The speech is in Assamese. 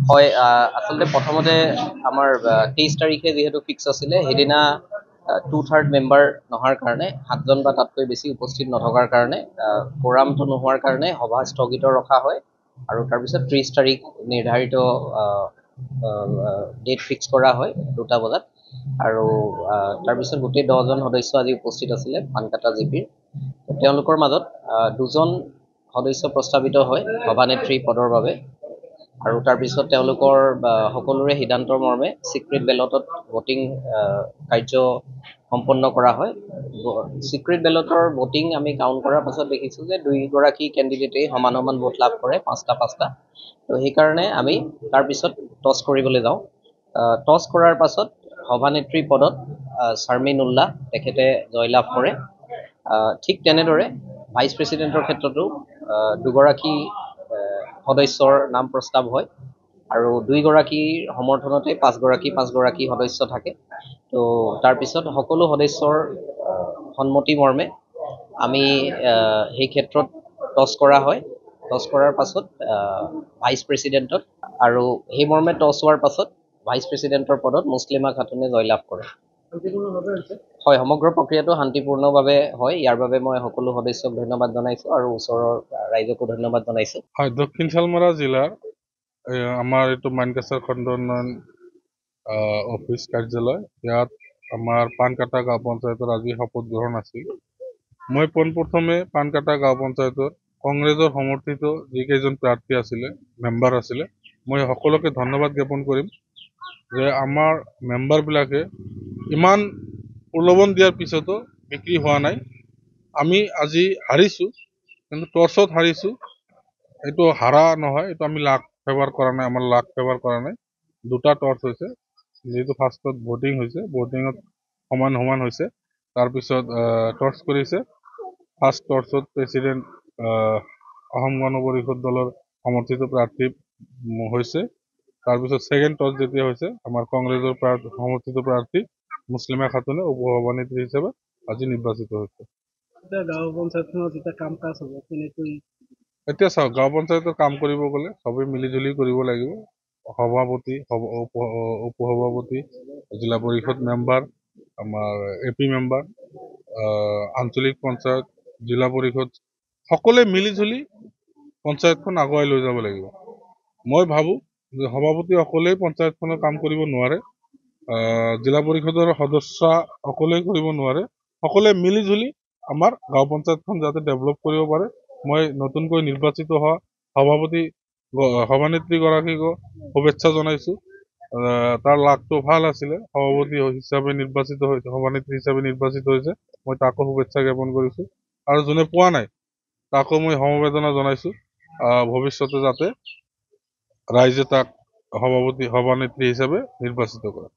হয়, আচলতে প্ৰথমতে আমাৰ 23 তাৰিখে যিহেতু ফিক্স আছিলে, সেইদিনা 2/3 মেম্বাৰ নহাৰ কাৰণে, 7জন বা তাতকৈ বেছি উপস্থিত নথকাৰ কাৰণে, কোৰামটো নোহোৱাৰ কাৰণে সভা স্থগিত ৰখা হয়। আৰু তাৰপিছত 30 তাৰিখ নিৰ্ধাৰিত ডেট ফিক্স কৰা হয় 2টা বজাত। আৰু তাৰপিছত গোটেই 10জন সদস্য আজি উপস্থিত আছিলে পানকাটা জিপিৰ। তেওঁলোকৰ মাজত 2জন সদস্য প্ৰস্তাৱিত হয় সভানেত্ৰী পদৰ বাবে। আৰু তাৰপিছত তেওঁলোকৰ সকলোৰে সিদ্ধান্তৰ মৰ্মে চিক্ৰেট বেলটত ভোটিং কাৰ্য সম্পন্ন কৰা হয়। চিক্ৰেট বেলটৰ ভোটিং আমি কাউণ্ট কৰাৰ পাছত দেখিছোঁ যে 2গৰাকী কেণ্ডিডেটেই সমান সমান ভোট লাভ কৰে, 5টা। তো সেইকাৰণে আমি তাৰপিছত টছ কৰিবলৈ যাওঁ। টছ কৰাৰ পাছত সভানেত্ৰী পদত শাৰমিন উল্লাহ তেখেতে জয়লাভ কৰে। ঠিক তেনেদৰে ভাইচ প্ৰেচিডেণ্টৰ ক্ষেত্ৰতো 2গৰাকী সদস্যৰ নাম প্ৰস্তাৱ হয়। আৰু 2গৰাকীৰ সমৰ্থনতে 5গৰাকী সদস্য থাকে। তো তাৰপিছত সকলো সদস্যৰ সন্মতি মৰ্মে আমি সেই ক্ষেত্ৰত টছ কৰা হয়। টছ কৰাৰ পাছত ভাইচ প্ৰেচিডেণ্টত, আৰু সেই মৰ্মে টছ হোৱাৰ পাছত ভাইচ প্ৰেচিডেণ্টৰ পদত মুছলিমা খাতুনে জয়লাভ কৰে। হয়, সমগ্ৰ প্ৰক্ৰিয়াটো শান্তিপূৰ্ণভাৱে হয়। ইয়াৰ বাবে মই সকলো সদস্যক ধন্যবাদ জনাইছোঁ আৰু ওচৰৰ ৰাইজকো ধন্যবাদ জনাইছোঁ। হয়, দক্ষিণ শালমৰা জিলাৰ আমাৰ এইটো মানকাছাৰ খণ্ড উন্নয়ন অফিচ কাৰ্যালয়, ইয়াত আমাৰ পানকাটা গাঁও পঞ্চায়তৰ আজি শপত গ্ৰহণ আছিল। মই পোনপ্ৰথমে পানকাটা গাঁও পঞ্চায়তৰ কংগ্ৰেছৰ সমৰ্থিত যিকেইজন প্ৰাৰ্থী আছিলে, মেম্বাৰ আছিলে, মই সকলোকে ধন্যবাদ জ্ঞাপন কৰিম যে আমাৰ মেম্বাৰবিলাকে ইমান প্ৰলোভন দিয়াৰ পিছতো বিক্ৰী হোৱা নাই। আমি আজি হাৰিছোঁ, কিন্তু টৰ্চত হাৰিছোঁ। এইটো হাৰা নহয়, এইটো আমি লাক ফেভাৰ কৰা নাই, আমাৰ লাক ফেভাৰ কৰা নাই। 2টা টৰ্চ হৈছে, যিহেতু ফাৰ্ষ্টত ভোটিং হৈছে, ভোটিঙত সমান হৈছে। তাৰপিছত টৰ্চ কৰিছে, ফাৰ্ষ্ট টৰ্চত প্ৰেচিডেণ্ট অসম গণ পৰিষদ দলৰ সমৰ্থিত প্ৰাৰ্থী হৈছে। তাৰপিছত ছেকেণ্ড টৰ্চ যেতিয়া হৈছে, আমাৰ কংগ্ৰেছৰ সমৰ্থিত প্ৰাৰ্থী মুছলিমা খাতুনে উপসভানেত্ৰী হিচাপে আজি নিৰ্বাচিত হৈছে। গাঁও পঞ্চায়তখনত যেতিয়া কাম কাজ হ'ব কেনেকৈ? এতিয়া চাওক, গাঁও পঞ্চায়তৰ কাম কৰিব গ'লে সবেই মিলিজুলি কৰিব লাগিব। সভাপতি, উপসভাপতি, জিলা পৰিষদ মেম্বাৰ, আমাৰ AP মেম্বাৰ, আঞ্চলিক পঞ্চায়ত, জিলা পৰিষদ, সকলোৱে মিলিজুলি পঞ্চায়তখন আগুৱাই লৈ যাব লাগিব। মই ভাবোঁ যে সভাপতি অকলেই পঞ্চায়তখনৰ কাম কৰিব নোৱাৰে, জিলা পৰিষদৰ সদস্য অকলেই কৰিব নোৱাৰে। সকলোৱে মিলিজুলি আমাৰ গাঁও পঞ্চায়তখন যাতে ডেভেলপ কৰিব পাৰে, মই নতুনকৈ নিৰ্বাচিত হোৱা সভানেত্ৰীগৰাকীকো শুভেচ্ছা জনাইছোঁ। তাৰ লাকটো ভাল আছিলে, সভাপতি হিচাপে নিৰ্বাচিত হৈছে, সভানেত্ৰী হিচাপে নিৰ্বাচিত হৈছে। মই তাকো শুভেচ্ছা জ্ঞাপন কৰিছোঁ, আৰু যোনে পোৱা নাই তাকো মই সমবেদনা জনাইছোঁ। ভৱিষ্যতে যাতে ৰাইজে তাক সভানেত্ৰী হিচাপে নিৰ্বাচিত কৰে।